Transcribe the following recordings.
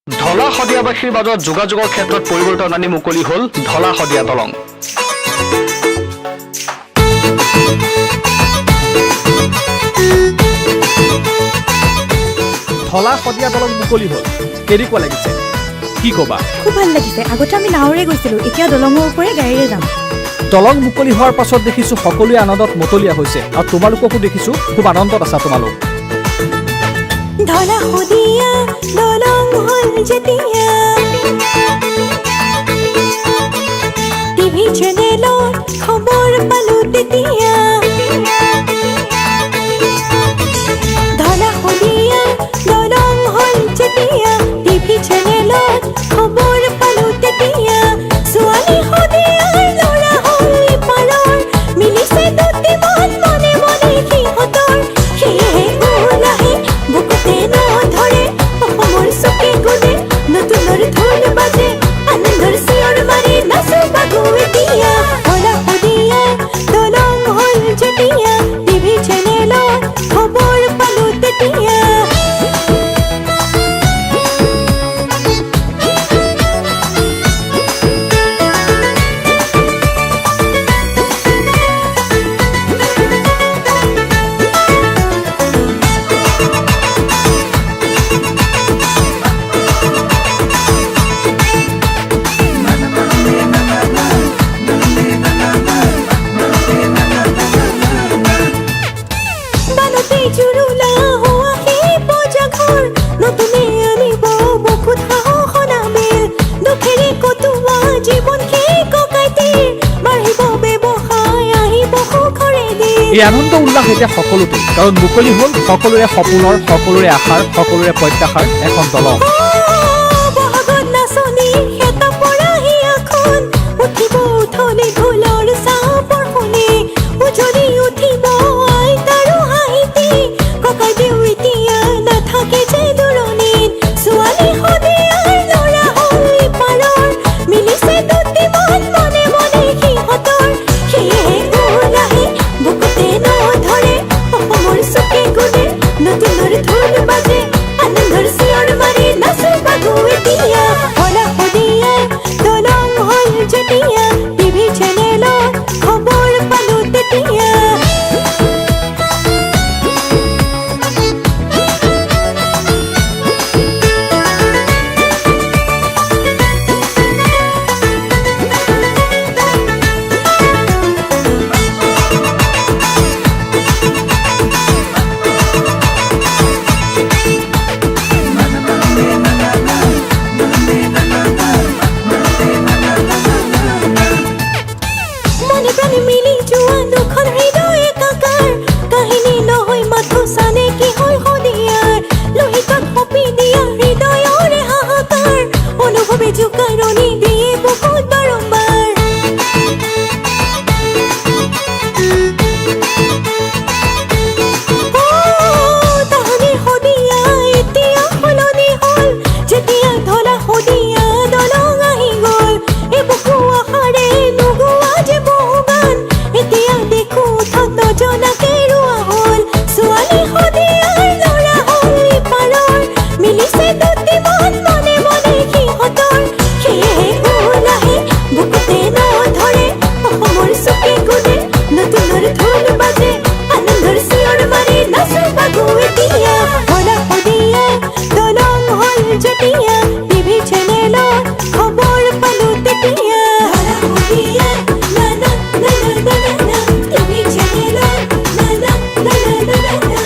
ঢলা শদিয়াবাসীৰ মাজত যোগাযোগৰ ক্ষেত্ৰত পৰিৱৰ্তন আনি মুকলি হ'ল ঢলা শদিয়া দলং। ঢলা শদিয়া দলং মুকলি হ'ল, কেনেকুৱা লাগিছে কি ক'বা? খুব ভাল লাগিছে। আগতে আমি নাৱেৰে গৈছিলোঁ, এতিয়া দলঙৰ ওপৰে গাড়ীৰে যাম। দলং মুকলি হোৱাৰ পাছত দেখিছোঁ সকলোৱে আনন্দত মতলীয়া হৈছে আৰু তোমালোককো দেখিছোঁ খুব আনন্দত আছা তোমালোক। ঢলা শদিয়া দলং হ'ল যেতিয়া টিভি চেনেলত খবৰ পালোঁ তেতিয়া ঢলা শদিয়া দলং হ'ল যেতিয়া টিভি চেনেলত খবৰ পালোঁ তেতিয়া ছোৱালী শদিয়াৰ ল'ৰা হ'ল ইপাৰৰ মিলিছে দুটি মন মনে মনে সিহঁতৰ সেয়েহে ওলাহে বুকুতে নধৰে অসমৰ চকে কোণে নতুনৰ ঢোল বাজে আনন্দৰ চিঞৰ মাৰি নাচো বাগো এতিয়া ঢলা শদিয়া দলং হ'ল যেতিয়া টিভি চেনেলত খবৰ পালোঁ তেতিয়া এই আনন্দ উল্লাস এতিয়া সকলোতে, কাৰণ মুকলি হ'ল সকলোৰে সপোনৰ, সকলোৰে আশাৰ, সকলোৰে প্ৰত্যাশাৰ এখন দলং।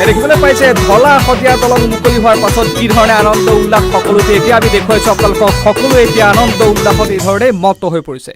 দেখিবলৈ পাইছে ঢলা শদিয়া দলং মুকলি হোৱাৰ পাছত কি ধৰণে আনন্দ উল্লাস সকলোতে। এতিয়া আমি দেখুৱাইছোঁ আপোনালোকক সকলোৱে এতিয়া আনন্দ উল্লাসত এই ধৰণে মত্ত হৈ পৰিছে।